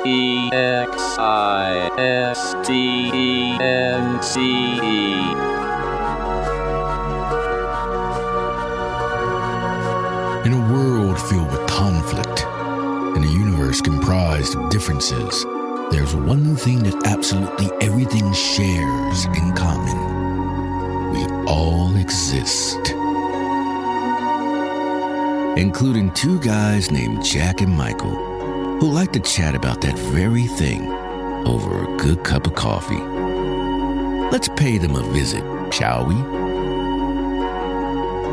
In a world filled with conflict, in a universe comprised of differences, there's one thing that absolutely everything shares in common. We all exist. Including two guys named Jack and Michael, who like to chat about that very thing over a good cup of coffee. Let's pay them a visit, shall we?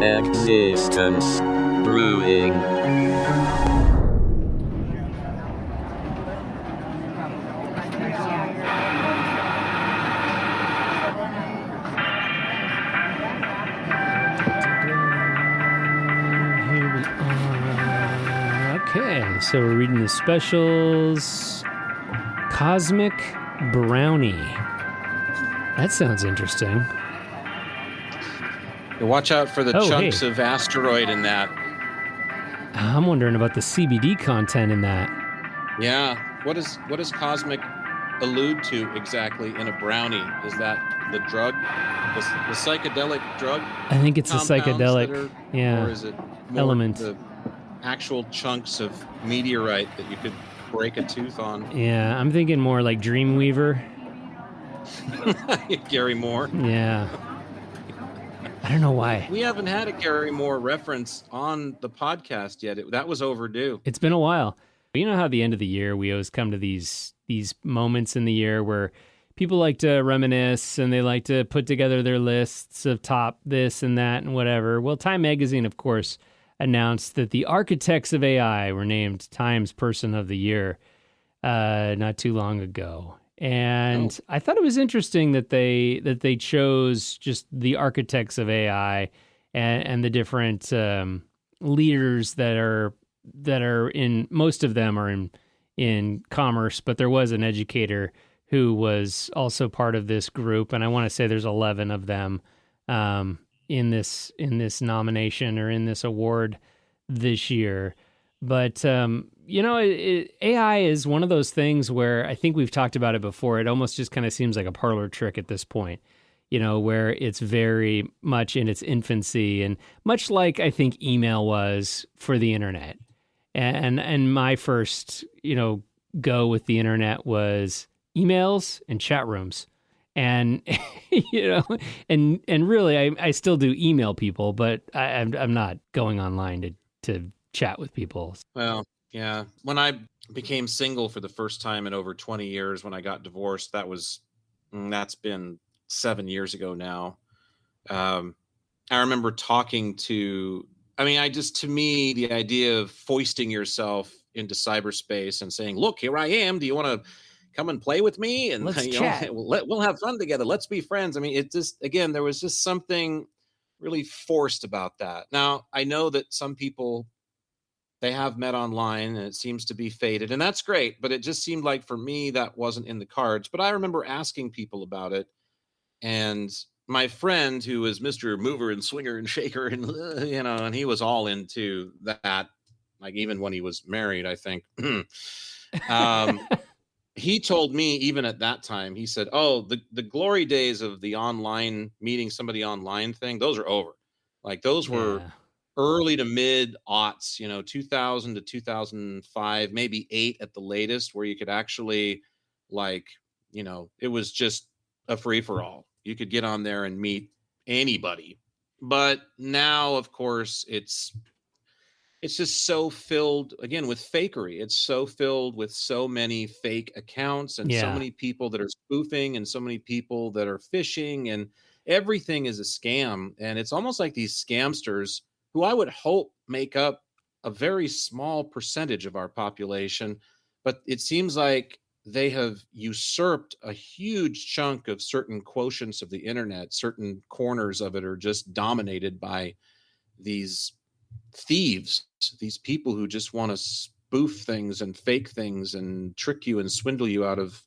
Existence Brewing. Okay, so we're reading the specials. Cosmic Brownie. That sounds interesting. Watch out for the chunks of asteroid in that. I'm wondering about the CBD content in that. Yeah. What does cosmic allude to exactly in a brownie? Is that the drug? The psychedelic drug? I think it's a psychedelic or is it more element. The actual chunks of meteorite that you could break a tooth on? Yeah, I'm thinking more like Dreamweaver. Gary Moore. Yeah. I don't know why. We haven't had a Gary Moore reference on the podcast yet. That was overdue. It's been a while. You know how at the end of the year, we always come to these moments in the year where people like to reminisce and they like to put together their lists of top this and that and whatever. Well, Time Magazine, of course, announced that the architects of AI were named Time's Person of the Year not too long ago. And I thought it was interesting that they chose just the architects of AI and the different leaders that are in, most of them are in commerce, but there was an educator who was also part of this group, and I want to say there's 11 of them in this nomination or in this award this year. But AI is one of those things where I think we've talked about it before. It almost just kind of seems like a parlor trick at this point, where it's very much in its infancy, and much like I think email was for the internet. And my first, go with the internet was emails and chat rooms. And, and really, I still do email people, but I'm not going online to chat with people. Well, yeah. When I became single for the first time in over 20 years, when I got divorced, that's been 7 years ago now. I remember talking to me, the idea of foisting yourself into cyberspace and saying, look, here I am. Do you want to come and play with me? And let's chat. We'll have fun together. Let's be friends. I mean, it just, again, there was just something really forced about that. Now, I know that some people, they have met online and it seems to be faded, and that's great. But it just seemed like for me, that wasn't in the cards. But I remember asking people about it, and my friend, who was Mr. Mover and Swinger and Shaker, and and he was all into that, like even when he was married, I think. He told me even at that time, he said, oh, the glory days of the online meeting somebody online thing, those are over. Like those were early to mid aughts, 2000 to 2005, maybe 8 at the latest, where you could actually it was just a free for all. You could get on there and meet anybody. But now, of course, it's just so filled, again, with fakery. It's so filled with so many fake accounts and so many people that are spoofing and so many people that are phishing, and everything is a scam. And it's almost like these scamsters, who I would hope make up a very small percentage of our population, but it seems like they have usurped a huge chunk of certain quotients of the internet. Certain corners of it are just dominated by these thieves, these people who just want to spoof things and fake things and trick you and swindle you out of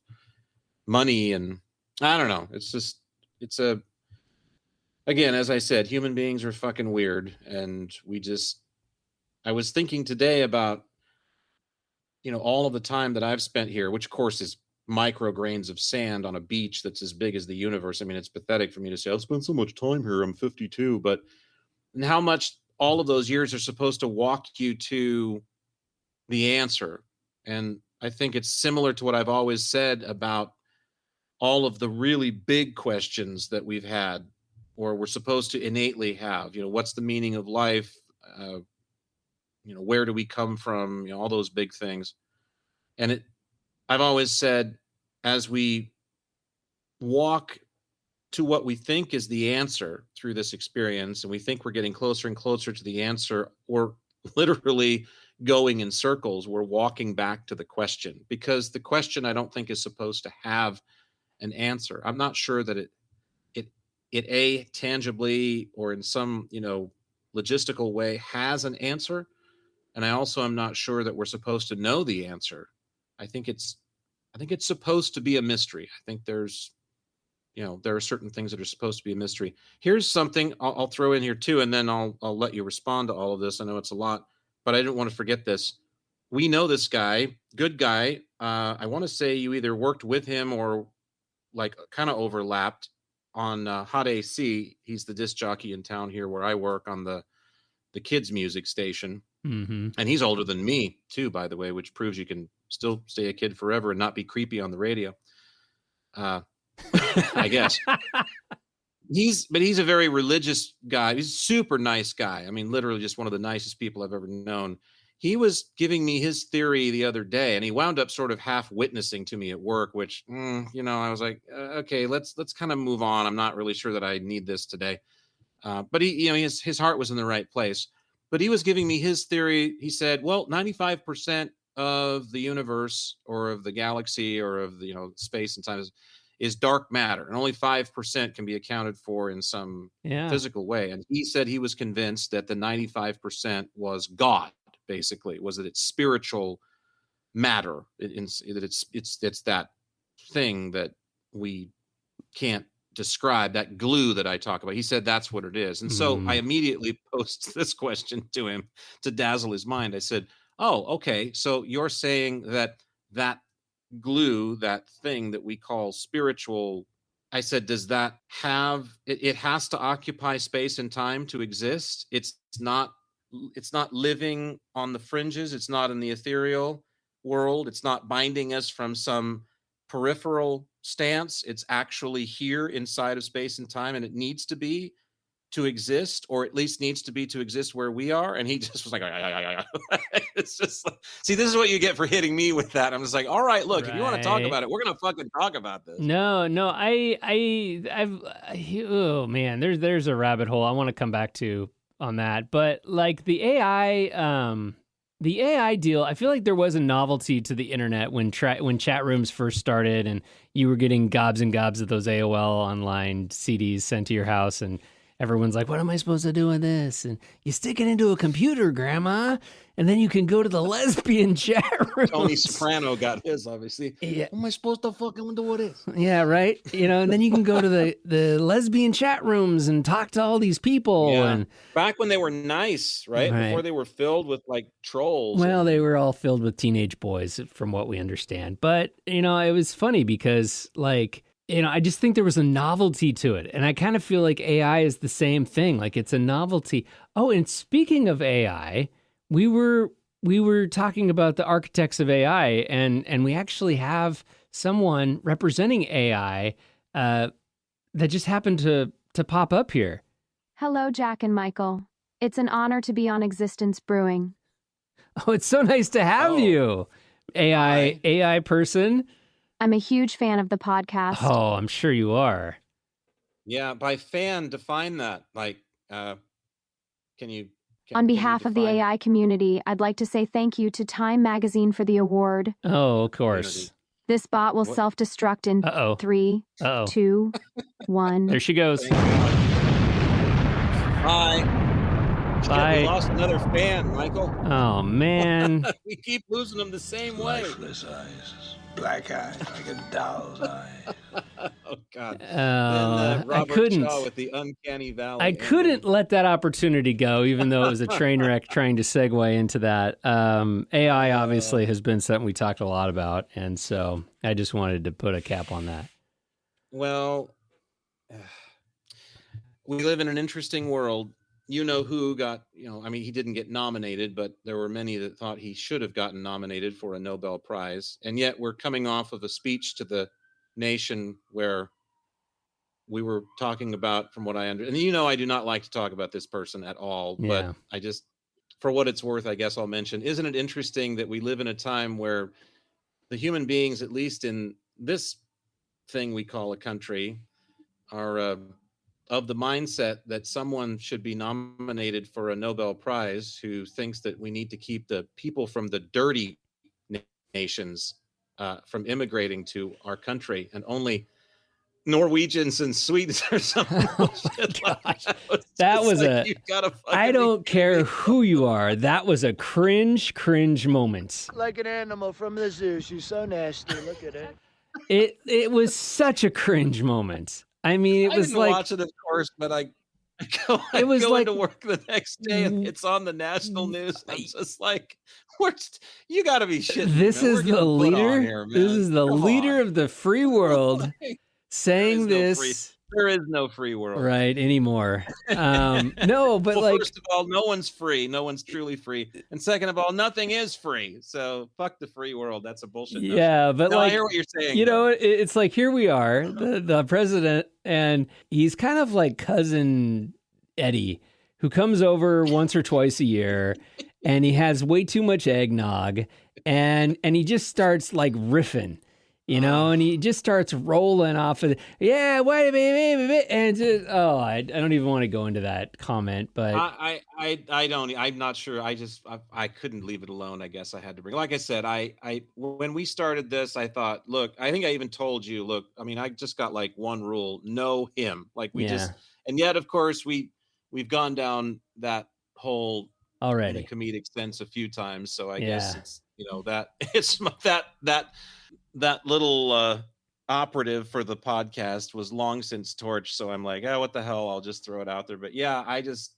money. And I don't know. Again, as I said, human beings are fucking weird. And I was thinking today about, all of the time that I've spent here, which of course is micro grains of sand on a beach that's as big as the universe. I mean, it's pathetic for me to say, I've spent so much time here. I'm 52, but and how much all of those years are supposed to walk you to the answer. And I think it's similar to what I've always said about all of the really big questions that we've had, or we're supposed to innately have. What's the meaning of life? Where do we come from? All those big things. And I've always said, as we walk to what we think is the answer through this experience, and we think we're getting closer and closer to the answer, or literally going in circles, we're walking back to the question, because the question I don't think is supposed to have an answer. I'm not sure that it tangibly or in some logistical way has an answer, and I also am not sure that we're supposed to know the answer. I think it's supposed to be a mystery. I think there's there are certain things that are supposed to be a mystery. Here's something I'll throw in here too, and then I'll let you respond to all of this. I know it's a lot, but I didn't want to forget this. We know this guy, good guy. I want to say you either worked with him or like kind of overlapped on Hot AC. He's the disc jockey in town here where I work on the kids music station. Mm-hmm. And he's older than me too, by the way, which proves you can still stay a kid forever and not be creepy on the radio. I guess. He's a very religious guy. He's a super nice guy. I mean, literally just one of the nicest people I've ever known. He was giving me his theory the other day, and he wound up sort of half witnessing to me at work, which, I was like, okay, let's kind of move on. I'm not really sure that I need this today. But his heart was in the right place. But he was giving me his theory. He said, well, 95% of the universe or of the galaxy or of the, space and time is dark matter, and only 5% can be accounted for in some physical way. And he said he was convinced that the 95% was God, basically, was that it's spiritual matter, that it's that thing that we can't describe, that glue that I talk about. He said that's what it is. And so I immediately posed this question to him to dazzle his mind. I said, oh, okay, so you're saying that glue, that thing that we call spiritual, I said, does that have it has to occupy space and time to exist? It's not living on the fringes. It's not in the ethereal world. It's not binding us from some peripheral stance. It's actually here inside of space and time, and it needs to be to exist, or at least needs to be to exist where we are. And he just was like, it's just like, see, this is what you get for hitting me with that. I'm just like, all right, look, if you want to talk about it, we're gonna fucking talk about this. No, oh man, there's a rabbit hole I want to come back to on that. But like the AI deal, I feel like there was a novelty to the internet when chat rooms first started, and you were getting gobs and gobs of those AOL online CDs sent to your house, and everyone's like, what am I supposed to do with this? And you stick it into a computer, Grandma, and then you can go to the lesbian chat room. Tony Soprano got his, obviously. Yeah. What am I supposed to fucking do with this? Yeah, right. And then you can go to the lesbian chat rooms and talk to all these people. Yeah. And back when they were nice, right? Before they were filled with like trolls. Well, they were all filled with teenage boys, from what we understand. But, it was funny because like, I just think there was a novelty to it. And I kind of feel like AI is the same thing. Like it's a novelty. Oh, and speaking of AI, we were talking about the architects of AI, and we actually have someone representing AI that just happened to pop up here. Hello, Jack and Michael. It's an honor to be on Existence Brewing. Oh, it's so nice to have you. AI person. I'm a huge fan of the podcast. Oh, I'm sure you are. Yeah, by fan, define that. Like, can you? On behalf of the AI community, I'd like to say thank you to Time Magazine for the award. Oh, of course. This bot will self-destruct in 3, 2, 1. There she goes. Bye. Bye. We lost another fan, Michael. Oh, man. We keep losing them the same way. Lifeless eyes, black eyes like a doll's eye. Oh God! I Robert couldn't. Shaw with the Uncanny Valley. I couldn't let that opportunity go, even though it was a train wreck trying to segue into that. AI obviously has been something we talked a lot about, and so I just wanted to put a cap on that. Well, we live in an interesting world. You know who got, I mean, he didn't get nominated, but there were many that thought he should have gotten nominated for a Nobel Prize. And yet we're coming off of a speech to the nation where we were talking about, from what I understand, and I do not like to talk about this person at all, but I just, for what it's worth, I guess I'll mention, isn't it interesting that we live in a time where the human beings, at least in this thing we call a country, are of the mindset that someone should be nominated for a Nobel Prize who thinks that we need to keep the people from the dirty nations from immigrating to our country, and only Norwegians and Swedes or something. Oh that was like, I don't care who you are. That was a cringe moment. Like an animal from the zoo. She's so nasty. Look at her. It was such a cringe moment. I mean, it was didn't like watch it, of course, but I go into work the next day and it's on the national news. I'm just like, you got to be shitting. This is the leader. This is the leader of the free world saying this. There is no free world, right, anymore. No, but well, first of all, no one's free. No one's truly free. And second of all, nothing is free. So fuck the free world. That's a bullshit. Yeah, but I hear what you're saying. It's like, here we are, the president, and he's kind of like cousin Eddie, who comes over once or twice a year, and he has way too much eggnog, and he just starts like riffing. And he just starts rolling off of wait a minute, and I don't even want to go into that comment, but I don't. I'm not sure. I couldn't leave it alone. I guess I had to bring. Like I said, when we started this, I thought, look, I think I even told you, look, I mean, I just got like one rule: know him. Like and yet, of course, we've gone down that whole already in a comedic sense a few times. So I guess it's that it's that little operative for the podcast was long since torched. So I'm like, what the hell? I'll just throw it out there. But yeah, I just,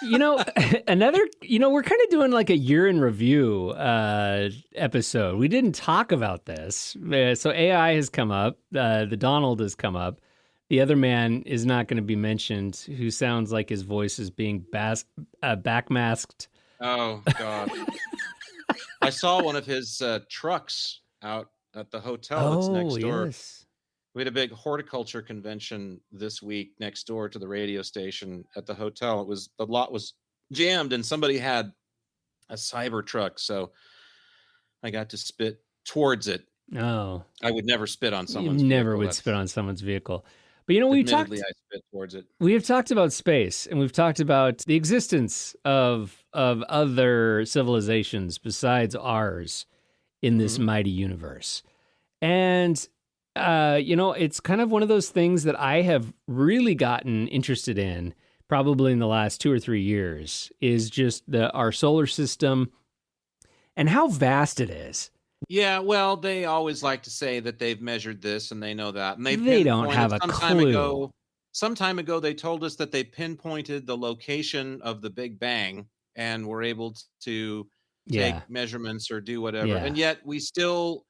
another, we're kind of doing like a year in review episode. We didn't talk about this. So AI has come up. The Donald has come up. The other man is not going to be mentioned, who sounds like his voice is being backmasked. Oh, God. I saw one of his trucks out at the hotel that's next door. Yes. We had a big horticulture convention this week next door to the radio station at the hotel. The lot was jammed, and somebody had a cyber truck, so I got to spit towards it. Oh, I would never spit on someone's. You never would spit on someone's vehicle. But I spit towards it. We have talked about space, and we've talked about the existence of other civilizations besides ours in this mighty universe. And, it's kind of one of those things that I have really gotten interested in probably in the last 2 or 3 years, is just our solar system and how vast it is. Yeah, well, they always like to say that they've measured this and they know that. And they don't have a clue. Some time ago, they told us that they pinpointed the location of the Big Bang and were able to take measurements or do whatever. Yeah. And yet we still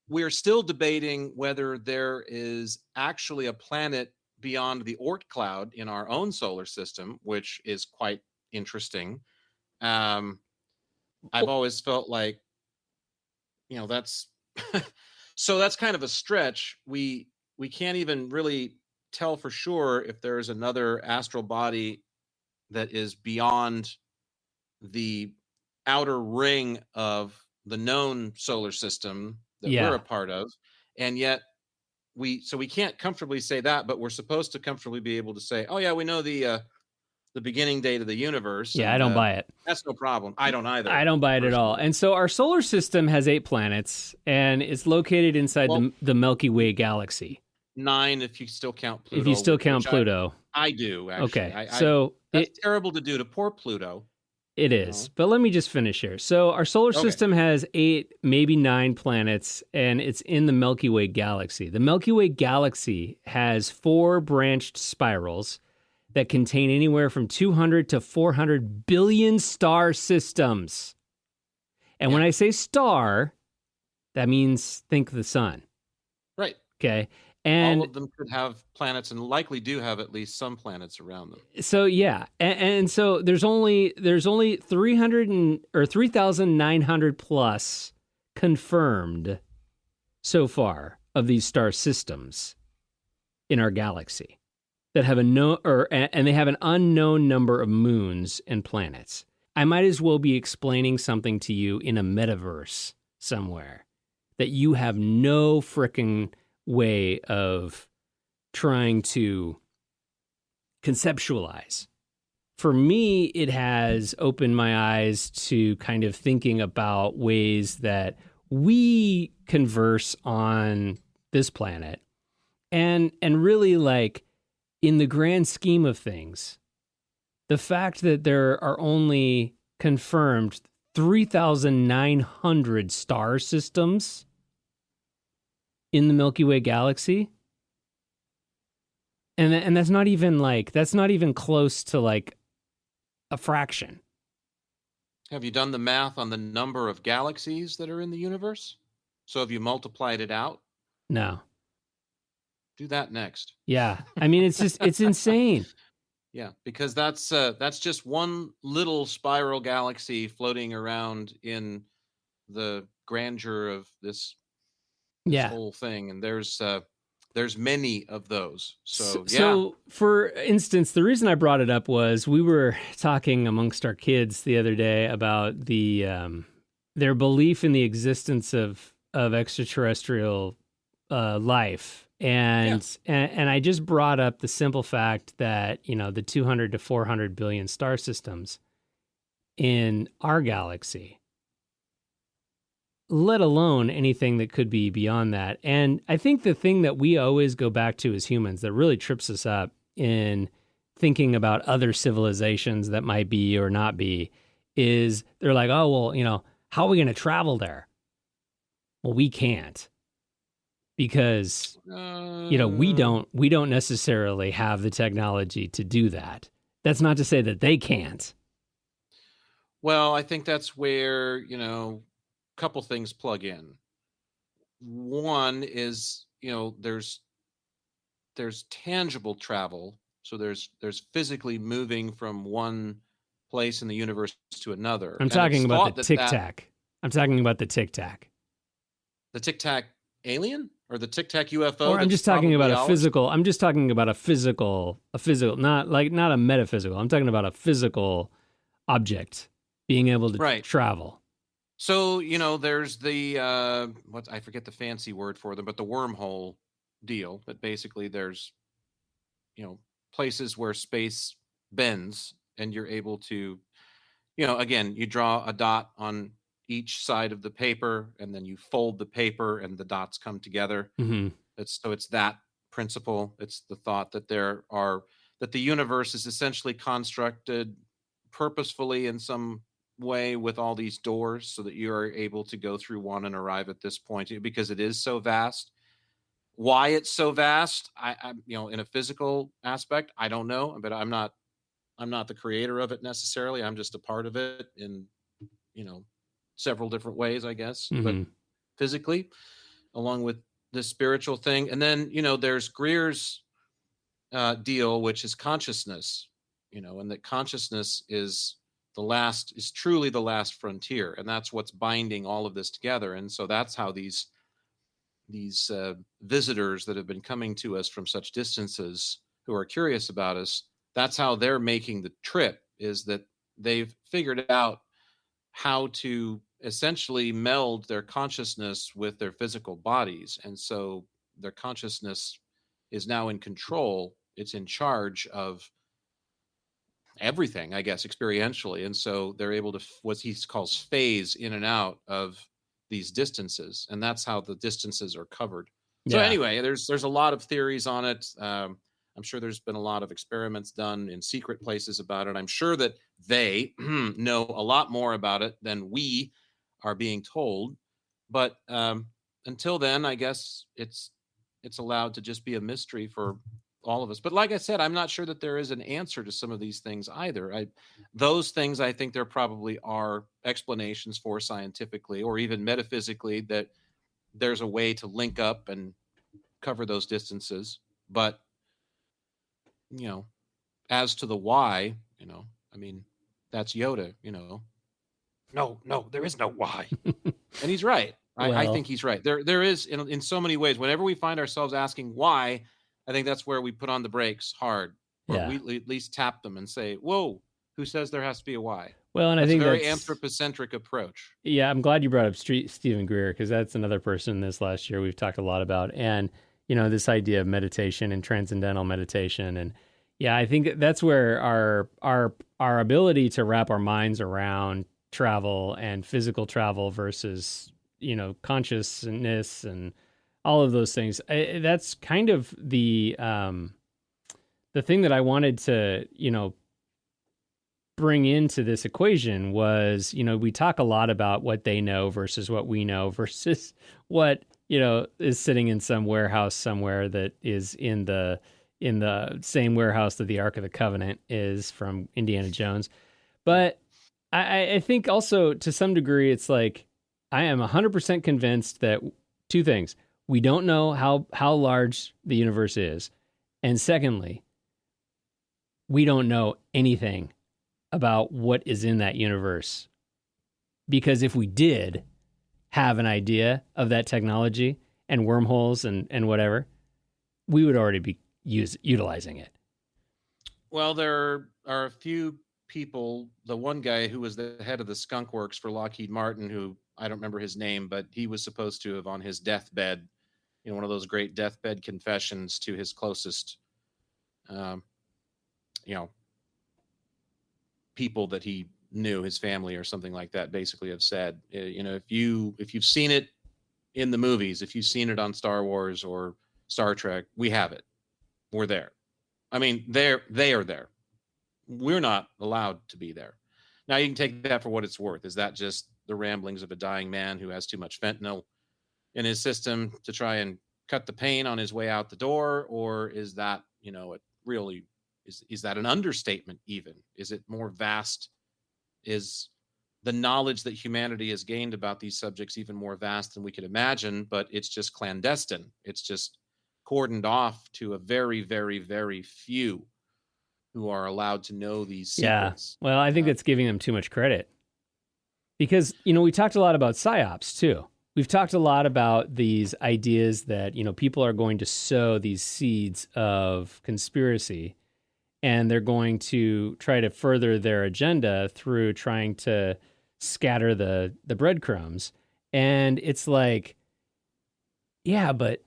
we're still debating whether there is actually a planet beyond the Oort cloud in our own solar system, which is quite interesting. I've always felt like, that's so that's kind of a stretch. We can't even really tell for sure if there's another astral body that is beyond the outer ring of the known solar system that we're a part of. And yet we can't comfortably say that, but we're supposed to comfortably be able to say, oh yeah, we know the beginning date of the universe. Yeah, and I don't buy it. That's no problem. I don't either. I don't buy it at all. And so our solar system has 8 planets, and it's located inside the Milky Way galaxy. 9 if you still count Pluto. If you still count Pluto. I do, actually. Okay, so that's terrible to do to poor Pluto. It is, but let me just finish here. So our solar system has 8, maybe 9 planets, and it's in the Milky Way galaxy. The Milky Way galaxy has 4 branched spirals that contain anywhere from 200 to 400 billion star systems. And when I say star, that means think the sun. Right. Okay. And all of them could have planets, and likely do have at least some planets around them. So yeah, and so there's only 3,900 plus confirmed so far of these star systems in our galaxy that have and they have an unknown number of moons and planets. I might as well be explaining something to you in a metaverse somewhere that you have no frickin' way of trying to conceptualize. For me, it has opened my eyes to kind of thinking about ways that we converse on this planet. And really, like, in the grand scheme of things, the fact that there are only confirmed 3,900 star systems in the Milky Way galaxy, and that's not even close to like a fraction. Have you done the math on the number of galaxies that are in the universe? So have you multiplied it out? No. Do that next. Yeah, I mean, it's insane. Yeah, because that's just one little spiral galaxy floating around in the grandeur of this whole thing, and there's many of those. So for instance, the reason I brought it up was we were talking amongst our kids the other day about the their belief in the existence of extraterrestrial life, and I just brought up the simple fact that, you know, the 200 to 400 billion star systems in our galaxy, let alone anything that could be beyond that. And I think the thing that we always go back to as humans that really trips us up in thinking about other civilizations that might be or not be is they're like, oh, well, you know, how are we going to travel there? Well, we can't, because, you know, we don't necessarily have the technology to do that. That's not to say that they can't. Well, I think that's where, you know, couple things plug in. One is, you know, there's tangible travel, so there's physically moving from one place in the universe to another. I'm talking about the Tic Tac. I'm talking about the Tic Tac. The Tic Tac alien or the Tic Tac UFO? Or I'm just talking about a physical. I'm just talking about a physical, not a metaphysical. I'm talking about a physical object being able to travel. So, you know, there's the, I forget the fancy word for them, but the wormhole deal. But basically there's, you know, places where space bends and you're able to, you know, again, you draw a dot on each side of the paper and then you fold the paper and the dots come together. Mm-hmm. It's that principle. It's the thought that that the universe is essentially constructed purposefully in some way with all these doors so that you are able to go through one and arrive at this point, because it is so vast. Why it's so vast, I you know, in a physical aspect, I don't know, but I'm not the creator of it necessarily. I'm just a part of it in, you know, several different ways, I guess. Mm-hmm. But physically, along with this spiritual thing, and then, you know, there's Greer's deal, which is consciousness, you know, and that consciousness is truly the last frontier, and that's what's binding all of this together. And so that's how these visitors that have been coming to us from such distances, who are curious about us, that's how they're making the trip, is that they've figured out how to essentially meld their consciousness with their physical bodies. And so their consciousness is now in control. It's in charge of everything, I guess, experientially. And so they're able to, what he calls, phase in and out of these distances. And that's how the distances are covered. So anyway, there's a lot of theories on it. I'm sure there's been a lot of experiments done in secret places about it. I'm sure that they know a lot more about it than we are being told. But until then, I guess it's allowed to just be a mystery for all of us. But like I said, I'm not sure that there is an answer to some of these things either. Those things, I think there probably are explanations for scientifically or even metaphysically, that there's a way to link up and cover those distances. But, as to the why, I mean, that's Yoda, no, there is no why. And he's right. I think he's right. There is, in so many ways, whenever we find ourselves asking why, I think that's where we put on the brakes hard, or we at least tap them and say, whoa, who says there has to be a why? Well, and that's I think a very that's anthropocentric approach. Yeah, I'm glad you brought up Stephen Greer, because that's another person this last year we've talked a lot about. And, this idea of meditation and transcendental meditation. And yeah, I think that's where our ability to wrap our minds around travel and physical travel versus, consciousness and all of those things. That's kind of the thing that I wanted to, bring into this equation was, we talk a lot about what they know versus what we know versus what, is sitting in some warehouse somewhere that is in the same warehouse that the Ark of the Covenant is from Indiana Jones. But I think also to some degree, it's like, I am 100% convinced that two things: we don't know how large the universe is. And secondly, we don't know anything about what is in that universe. Because if we did have an idea of that technology and wormholes and whatever, we would already be utilizing it. Well, there are a few people. The one guy who was the head of the skunk works for Lockheed Martin, who I don't remember his name, but he was supposed to have, on his deathbed, one of those great deathbed confessions to his closest, people that he knew, his family or something like that, basically have said, if you've seen it in the movies, if you've seen it on Star Wars or Star Trek, we have it. We're there. I mean, they are there. We're not allowed to be there. Now, you can take that for what it's worth. Is that just the ramblings of a dying man who has too much fentanyl in his system to try and cut the pain on his way out the door? Or is that, it really is that an understatement even? Is it more vast? Is the knowledge that humanity has gained about these subjects even more vast than we could imagine, but it's just clandestine? It's just cordoned off to a very, very, very few who are allowed to know these secrets. Yeah. Well, I think that's giving them too much credit. Because, we talked a lot about psyops too. We've talked a lot about these ideas that, people are going to sow these seeds of conspiracy, and they're going to try to further their agenda through trying to scatter the breadcrumbs. And it's like, yeah, but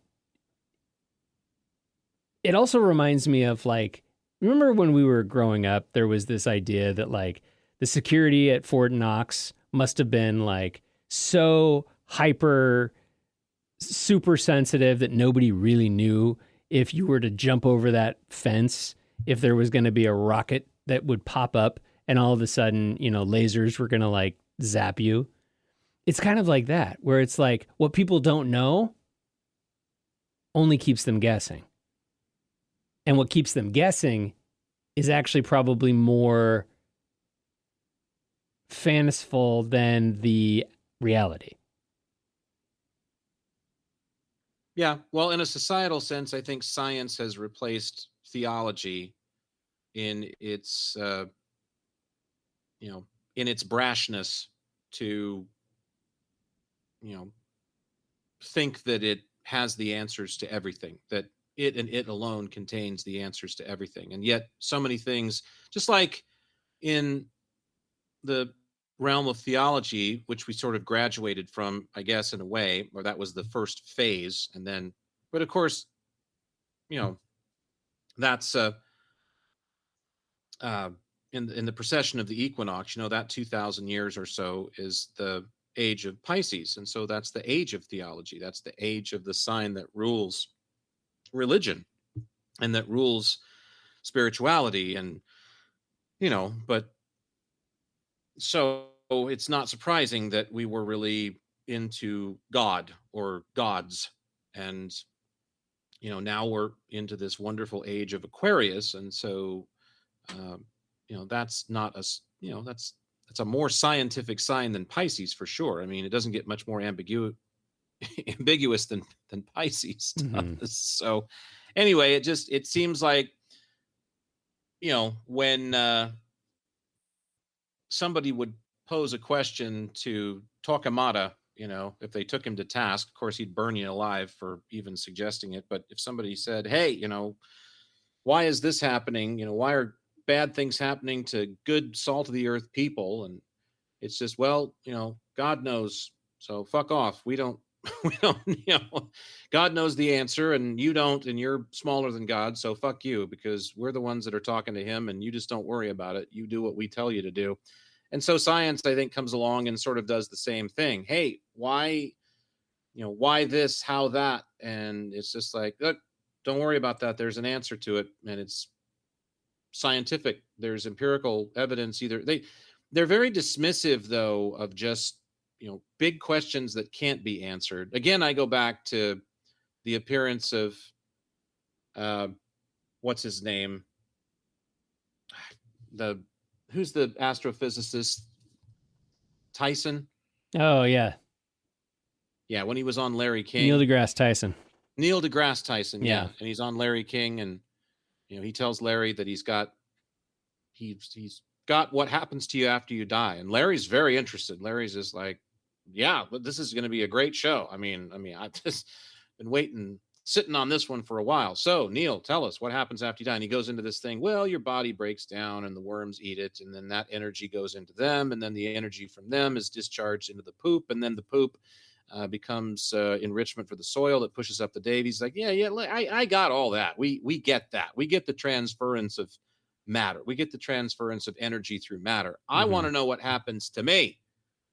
it also reminds me of, like, remember when we were growing up, there was this idea that, like, the security at Fort Knox must have been, like, so super sensitive that nobody really knew if you were to jump over that fence, if there was going to be a rocket that would pop up and all of a sudden, lasers were going to, like, zap you. It's kind of like that, where it's like what people don't know only keeps them guessing. And what keeps them guessing is actually probably more fanciful than the reality. Yeah, well, in a societal sense, I think science has replaced theology in its, in its brashness to, think that it has the answers to everything, that it and it alone contains the answers to everything. And yet so many things, just like in the realm of theology, which we sort of graduated from, I guess, in a way, or that was the first phase. And then, but of course, that's in the precession of the equinox, that 2,000 years or so is the age of Pisces. And so that's the age of theology. That's the age of the sign that rules religion. and that rules spirituality. And, but so it's not surprising that we were really into God or gods. And, now we're into this wonderful age of Aquarius. And so, that's not that's a more scientific sign than Pisces for sure. I mean, it doesn't get much more ambiguous than Pisces does. Mm-hmm. So anyway, it seems like, when somebody would pose a question to Torquemada, if they took him to task, of course, he'd burn you alive for even suggesting it. But if somebody said, hey, why is this happening? Why are bad things happening to good salt of the earth people? And it's just, well, God knows. So fuck off. We don't, God knows the answer and you don't, and you're smaller than God. So fuck you, because we're the ones that are talking to him and you just don't worry about it. You do what we tell you to do. And so science, I think, comes along and sort of does the same thing. Hey, why this, how that? And it's just like, look, don't worry about that. There's an answer to it. And it's scientific. There's empirical evidence. They're very dismissive, though, of just, big questions that can't be answered. Again, I go back to the appearance of, what's his name? Who's the astrophysicist? Tyson? Oh, yeah. Yeah, when he was on Larry King. Neil deGrasse Tyson. Yeah. And he's on Larry King, and he tells Larry that he's got what happens to you after you die. And Larry's very interested. Larry's just like, yeah, but this is going to be a great show. I mean, I've just been sitting on this one for a while. So Neil, tell us what happens after you die. And he goes into this thing. Well, your body breaks down and the worms eat it. And then that energy goes into them. And then the energy from them is discharged into the poop. And then the poop becomes enrichment for the soil that pushes up the date. He's like, yeah, I got all that. We get that. We get the transference of matter. We get the transference of energy through matter. Mm-hmm. I want to know what happens to me,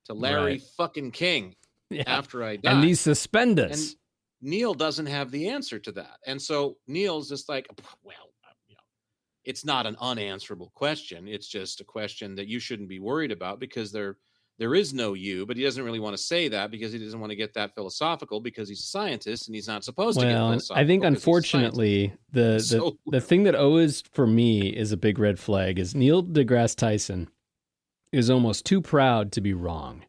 to Larry fucking King, after I die. And these suspenders. And Neil doesn't have the answer to that. And so Neil's just like, well, it's not an unanswerable question. It's just a question that you shouldn't be worried about, because there is no you. But he doesn't really want to say that because he doesn't want to get that philosophical, because he's a scientist and he's not supposed to get philosophical. I think, unfortunately, the thing that always, for me, is a big red flag is Neil deGrasse Tyson is almost too proud to be wrong.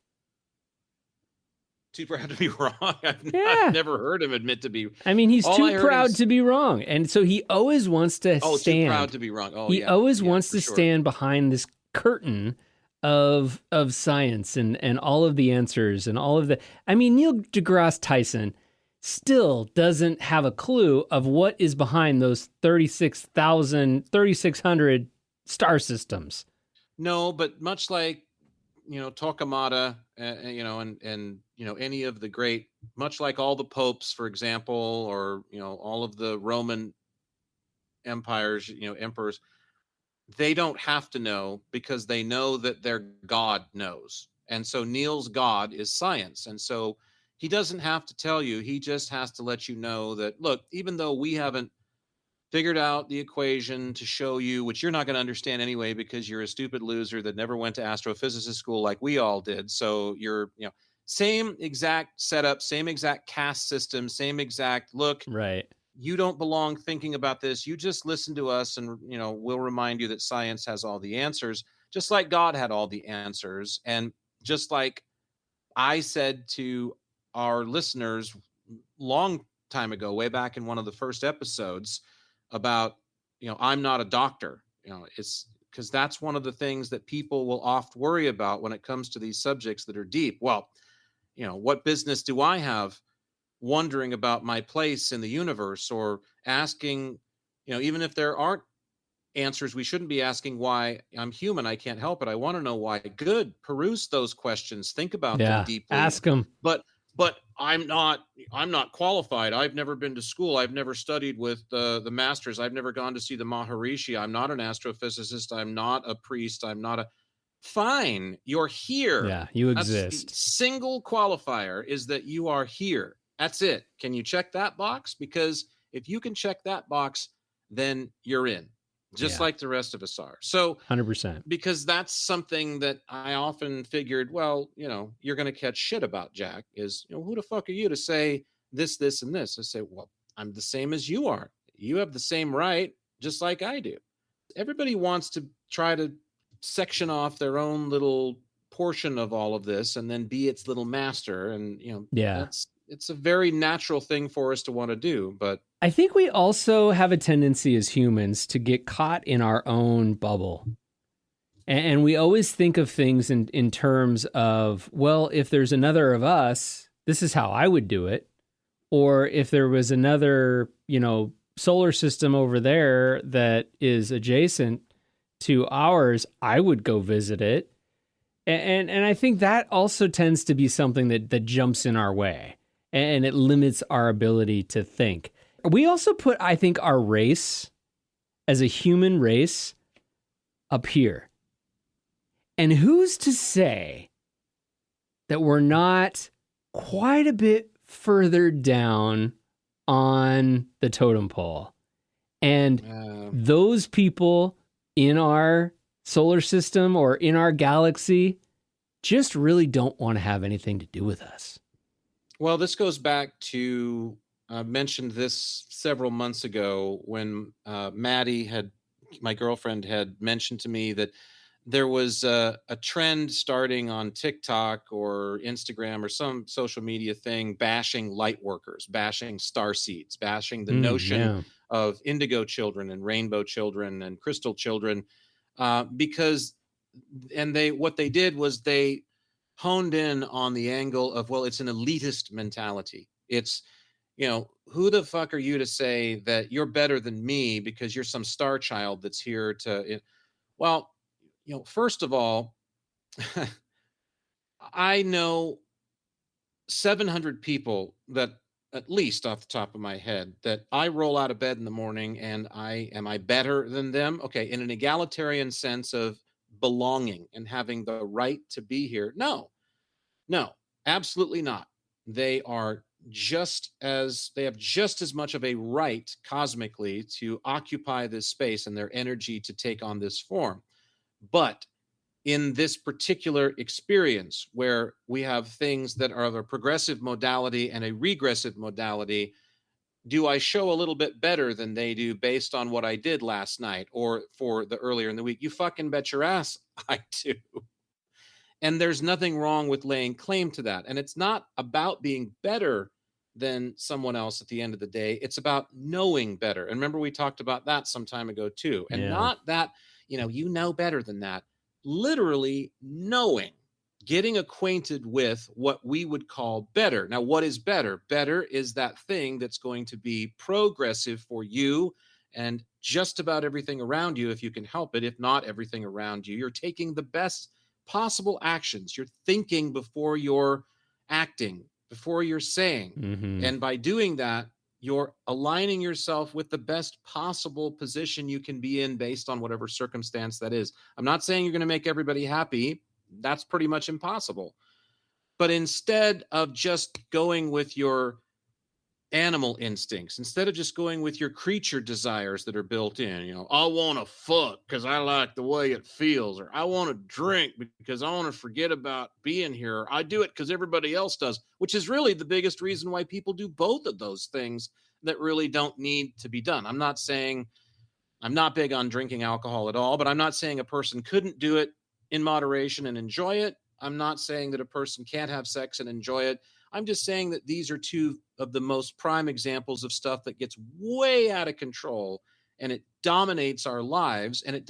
Too proud to be wrong. I've never heard him admit to be. I mean, he's too proud to be wrong, and so he always wants to stand. Too proud to be wrong. He always wants to stand behind this curtain of science and all of the answers and all of the. I mean, Neil deGrasse Tyson still doesn't have a clue of what is behind those 3,600 star systems. No, but much like Torquemada, and any of the great, much like all the popes, for example, or all of the Roman empires, emperors, they don't have to know, because they know that their God knows. And so Neil's God is science. And so he doesn't have to tell you. He just has to let you know that, look, even though we haven't figured out the equation to show you, which you're not going to understand anyway, because you're a stupid loser that never went to astrophysicist school like we all did. So you're, same exact setup, same exact caste system, same exact look. Right. You don't belong thinking about this. You just listen to us, and we'll remind you that science has all the answers, just like God had all the answers. And just like I said to our listeners long time ago, way back in one of the first episodes, about, I'm not a doctor, it's because that's one of the things that people will oft worry about when it comes to these subjects that are deep. Well, what business do I have wondering about my place in the universe, or asking, even if there aren't answers, we shouldn't be asking why. I'm human. I can't help it. I want to know why. Good. Peruse those questions. Think about them deeply. Ask them. But I'm not qualified. I've never been to school. I've never studied with the masters. I've never gone to see the Maharishi. I'm not an astrophysicist. I'm not a priest. I'm not a... Fine. You're here. Yeah, you exist. The single qualifier is that you are here. That's it. Can you check that box? Because if you can check that box, then you're in, just Yeah. like the rest of us are. So 100%. because that's something that I often figured, well, you're going to catch shit about, Jack, is, who the fuck are you to say this, this, and this? I say, well, I'm the same as you are. You have the same right, just like I do. Everybody wants to try to section off their own little portion of all of this and then be its little master. And, Yeah. it's a very natural thing for us to want to do. But I think we also have a tendency as humans to get caught in our own bubble. And we always think of things in terms of, well, if there's another of us, this is how I would do it. Or if there was another, solar system over there that is adjacent to ours, I would go visit it. And I think that also tends to be something that jumps in our way, and it limits our ability to think. We also put, I think, our race as a human race up here. And who's to say that we're not quite a bit further down on the totem pole? And those people in our solar system or in our galaxy just really don't want to have anything to do with us. Well, this goes back to, I mentioned this several months ago when Maddie my girlfriend had mentioned to me that there was a trend starting on TikTok or Instagram or some social media thing bashing light workers, bashing star seeds, bashing the notion of indigo children and rainbow children and crystal children, because what they did was they honed in on the angle of, well, it's an elitist mentality. It's, who the fuck are you to say that you're better than me because you're some star child that's here to, well, first of all, I know 700 people that, at least off the top of my head, that I roll out of bed in the morning and am I better than them? Okay, in an egalitarian sense of belonging and having the right to be here. No, absolutely not. They have just as much of a right cosmically to occupy this space and their energy to take on this form. But in this particular experience where we have things that are of a progressive modality and a regressive modality, do I show a little bit better than they do based on what I did last night or for the earlier in the week? You fucking bet your ass I do. And there's nothing wrong with laying claim to that. And it's not about being better than someone else at the end of the day. It's about knowing better. And remember, we talked about that some time ago too. And not that, you know better than that. Literally knowing, getting acquainted with what we would call better. Now, what is better? Better is that thing that's going to be progressive for you and just about everything around you, if you can help it, if not everything around you. You're taking the best possible actions. You're thinking before you're acting, before you're saying. Mm-hmm. And by doing that, you're aligning yourself with the best possible position you can be in based on whatever circumstance that is. I'm not saying you're going to make everybody happy. That's pretty much impossible. But instead of just going with your animal instincts, instead of just going with your creature desires that are built in, I want to fuck because I like the way it feels, or I want to drink because I want to forget about being here, or I do it because everybody else does, which is really the biggest reason why people do both of those things that really don't need to be done. I'm not big on drinking alcohol at all, but I'm not saying a person couldn't do it in moderation and enjoy it. I'm not saying that a person can't have sex and enjoy it. I'm just saying that these are two of the most prime examples of stuff that gets way out of control and it dominates our lives, and it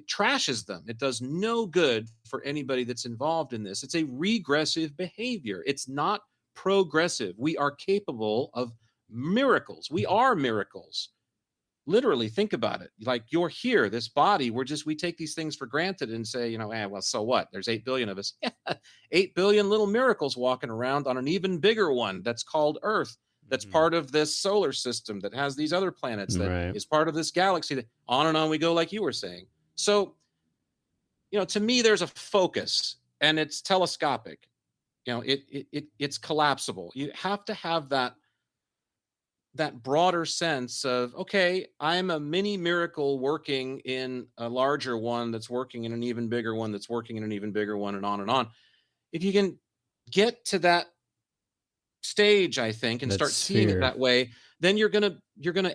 trashes them. It does no good for anybody that's involved in this. It's a regressive behavior. It's not progressive. We are capable of miracles. We are miracles. Literally, think about it. Like, you're here, this body, we take these things for granted and say, well, so what? There's 8 billion of us. 8 billion little miracles walking around on an even bigger one that's called Earth, that's part of this solar system, that has these other planets, that is part of this galaxy, that on and on we go, like you were saying. So, to me, there's a focus, and it's telescopic. It's collapsible. You have to have that broader sense of, okay, I'm a mini miracle working in a larger one that's working in an even bigger one that's working in an even bigger one, and on and on. If you can get to that stage, I think, and That start seeing it sphere. that way, then you're gonna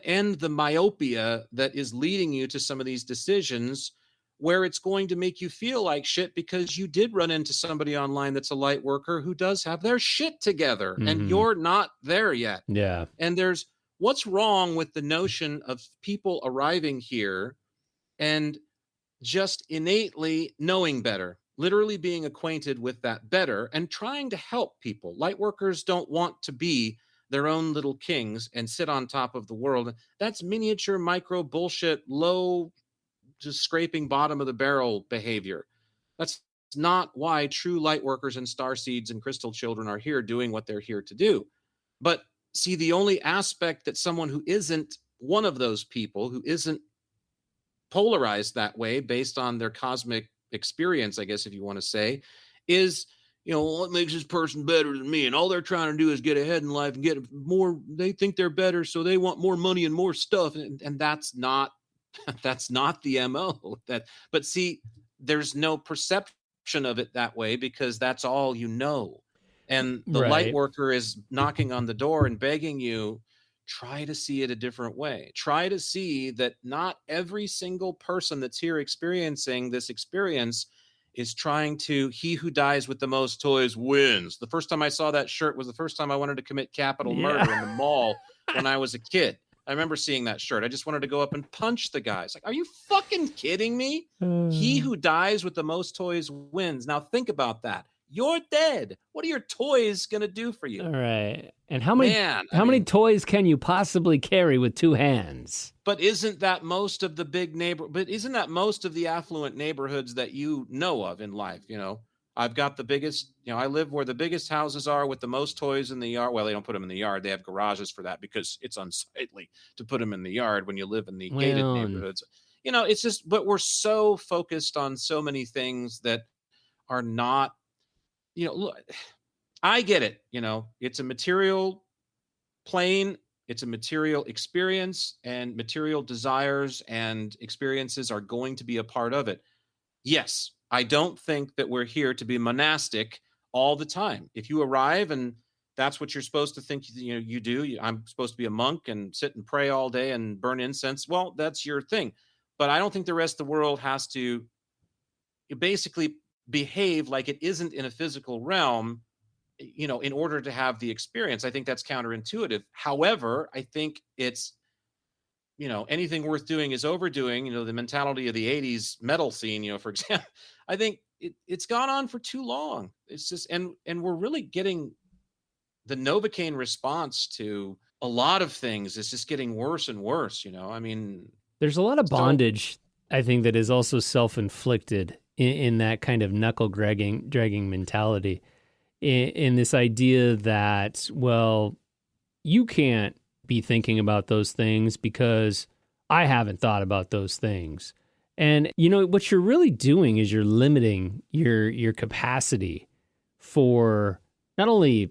end the myopia that is leading you to some of these decisions, where it's going to make you feel like shit because you did run into somebody online that's a light worker who does have their shit together, and Mm-hmm. you're not there yet. Yeah. And there's what's wrong with the notion of people arriving here and just innately knowing better, literally being acquainted with that better and trying to help people. Light workers don't want to be their own little kings and sit on top of the world. That's miniature micro bullshit, low, just scraping bottom of the barrel behavior. That's not why true light workers and star seeds and crystal children are here doing what they're here to do. But see, the only aspect that someone who isn't one of those people, who isn't polarized that way based on their cosmic experience, I guess, if you want to say, is, what makes this person better than me? And all they're trying to do is get ahead in life and get more. They think they're better, so they want more money and more stuff. And that's not that's not the MO. But see, there's no perception of it that way because that's all you know. And the light Right. worker is knocking on the door and begging you, try to see it a different way. Try to see that not every single person that's here experiencing this experience is trying to, he who dies with the most toys wins. The first time I saw that shirt was the first time I wanted to commit capital murder in the mall when I was a kid. I remember seeing that shirt. I just wanted to go up and punch the guys. Like, are you fucking kidding me? He who dies with the most toys wins. Now think about that. You're dead. What are your toys going to do for you? All right. And how many Man, many toys can you possibly carry with two hands? But isn't that most of the affluent neighborhoods that you know of in life? I've got the biggest, I live where the biggest houses are with the most toys in the yard. Well, they don't put them in the yard. They have garages for that because it's unsightly to put them in the yard when you live in the gated neighborhoods. It's just, but we're so focused on so many things that are not, look, I get it. It's a material plane. It's a material experience, and material desires and experiences are going to be a part of it. Yes, I don't think that we're here to be monastic all the time. If you arrive and that's what you're supposed to think, you do. I'm supposed to be a monk and sit and pray all day and burn incense. Well, that's your thing. But I don't think the rest of the world has to basically behave like it isn't in a physical realm, in order to have the experience. I think that's counterintuitive. However, I think it's, anything worth doing is overdoing, the mentality of the 80s metal scene, for example. I think it's gone on for too long. It's just, and we're really getting the Novocaine response to a lot of things is just getting worse and worse, I mean, there's a lot of bondage, I think, that is also self-inflicted in that kind of knuckle dragging mentality. In this idea that, well, you can't be thinking about those things because I haven't thought about those things. And, what you're really doing is you're limiting your capacity for not only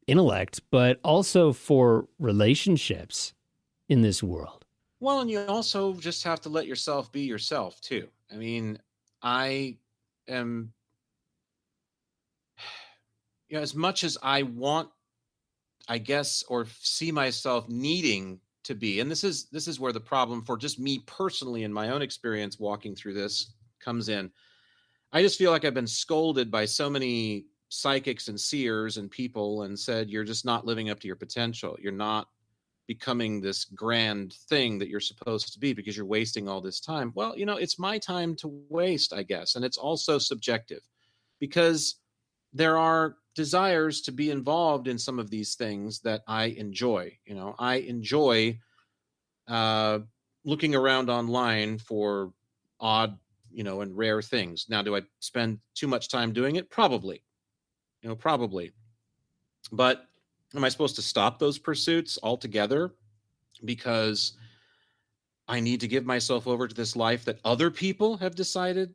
intellect, but also for relationships in this world. Well, and you also just have to let yourself be yourself, too. I mean, I am... as much as I want, I guess, or see myself needing to be, and this is where the problem for just me personally in my own experience walking through this comes in. I just feel like I've been scolded by so many psychics and seers and people and said, you're just not living up to your potential. You're not becoming this grand thing that you're supposed to be because you're wasting all this time. Well, it's my time to waste, I guess. And it's also subjective because there are desires to be involved in some of these things that I enjoy. I enjoy looking around online for odd, and rare things. Now, do I spend too much time doing it? Probably. Probably. But am I supposed to stop those pursuits altogether because I need to give myself over to this life that other people have decided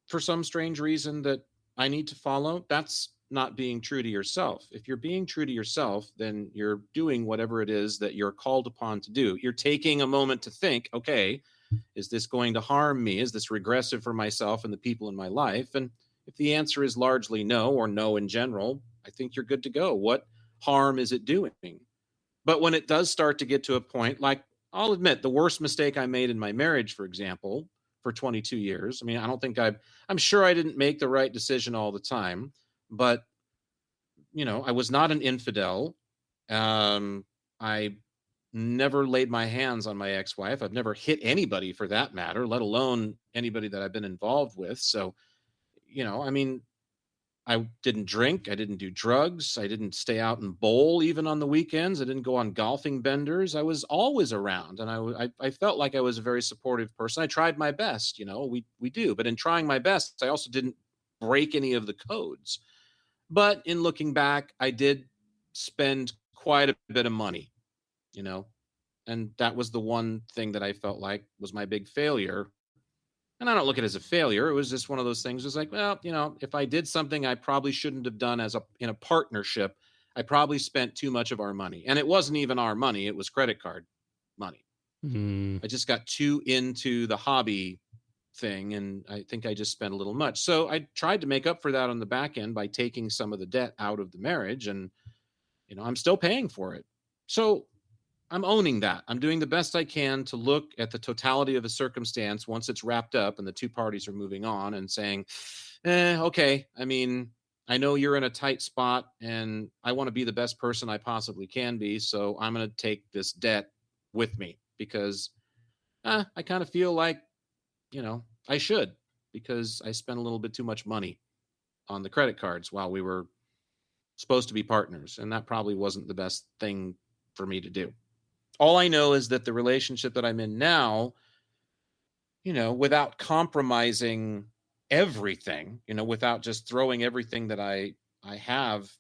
for some strange reason that I need to follow? That's not being true to yourself. If you're being true to yourself, then you're doing whatever it is that you're called upon to do. You're taking a moment to think, okay, is this going to harm me? Is this regressive for myself and the people in my life? And if the answer is largely no, or no in general, I think you're good to go. What harm is it doing? But when it does start to get to a point, like I'll admit the worst mistake I made in my marriage, for example, for 22 years. I mean, I'm sure I didn't make the right decision all the time, but I was not an infidel. I never laid my hands on my ex-wife. I've never hit anybody for that matter, let alone anybody that I've been involved with. So, I didn't drink. I didn't do drugs. I didn't stay out and bowl even on the weekends. I didn't go on golfing benders. I was always around, and I felt like I was a very supportive person. I tried my best, we do. But in trying my best, I also didn't break any of the codes. But in looking back, I did spend quite a bit of money, and that was the one thing that I felt like was my big failure. And I don't look at it as a failure. It was just one of those things. It's like, well, if I did something I probably shouldn't have done in a partnership, I probably spent too much of our money. And it wasn't even our money. It was credit card money. I just got too into the hobby thing. And I think I just spent a little much. So I tried to make up for that on the back end by taking some of the debt out of the marriage. And, I'm still paying for it. So I'm owning that. I'm doing the best I can to look at the totality of a circumstance once it's wrapped up and the two parties are moving on and saying, okay, I mean, I know you're in a tight spot and I want to be the best person I possibly can be. So I'm going to take this debt with me because I kind of feel like, I should, because I spent a little bit too much money on the credit cards while we were supposed to be partners. And that probably wasn't the best thing for me to do. All I know is that the relationship that I'm in now, without compromising everything, without just throwing everything that I have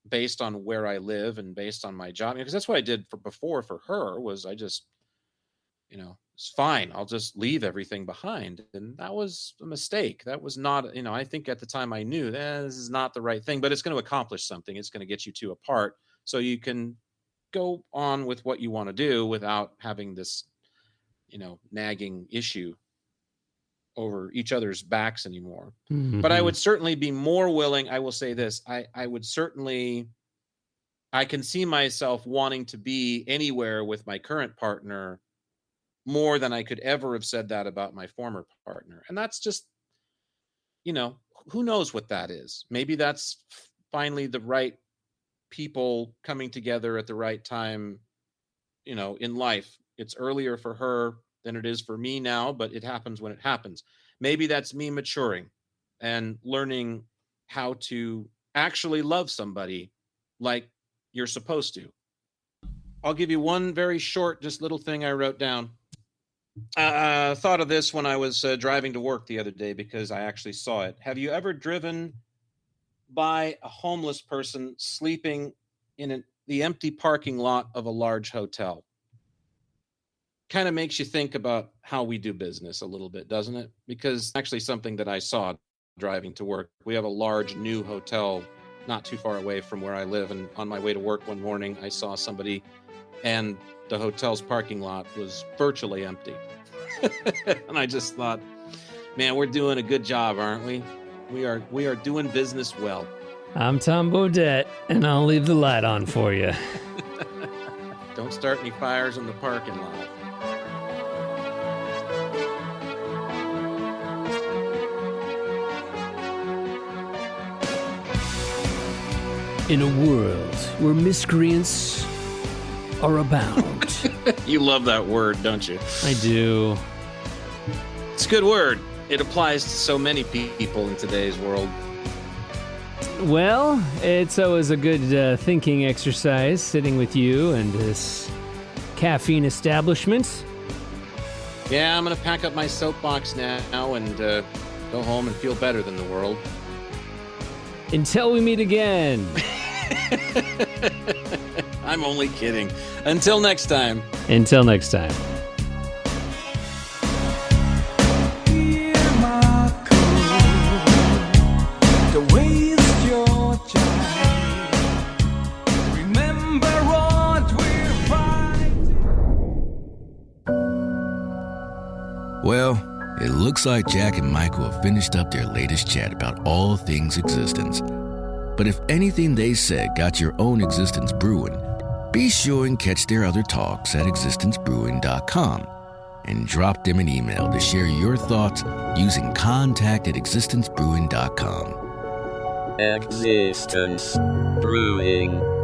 based on where I live and based on my job, because that's what I did before for her was I just, it's fine. I'll just leave everything behind. And that was a mistake. That was not, I think at the time I knew this is not the right thing, but it's going to accomplish something. It's going to get you two apart so you can go on with what you want to do without having this, nagging issue over each other's backs anymore. Mm-hmm. But I would certainly be more willing. I will say this. I can see myself wanting to be anywhere with my current partner more than I could ever have said that about my former partner. And that's just, who knows what that is? Maybe that's finally the right people coming together at the right time, in life. It's earlier for her than it is for me now, but it happens when it happens. Maybe that's me maturing and learning how to actually love somebody like you're supposed to. I'll give you one very short, just little thing I wrote down. Thought of this when I was driving to work the other day because I actually saw it. Have you ever driven by a homeless person sleeping in the empty parking lot of a large hotel? Kind of makes you think about how we do business a little bit, doesn't it? Because actually something that I saw driving to work. We have a large new hotel not too far away from where I live. And on my way to work one morning, I saw somebody and the hotel's parking lot was virtually empty. And I just thought, man, we're doing a good job, aren't we? We are doing business well. I'm Tom Bodette, and I'll leave the light on for you. Don't start any fires in the parking lot. In a world where miscreants are abound. You love that word, don't you? I do. It's a good word. It applies to so many people in today's world. Well, it's always a good thinking exercise sitting with you and this caffeine establishment. Yeah, I'm going to pack up my soapbox now and go home and feel better than the world. Until we meet again. I'm only kidding. Until next time. Until next time. Hear my call to waste your Well, it looks like Jack and Michael have finished up their latest chat about all things existence. But if anything they said got your own Existence Brewing, be sure and catch their other talks at existencebrewing.com and drop them an email to share your thoughts using contact@existencebrewing.com. Existence Brewing.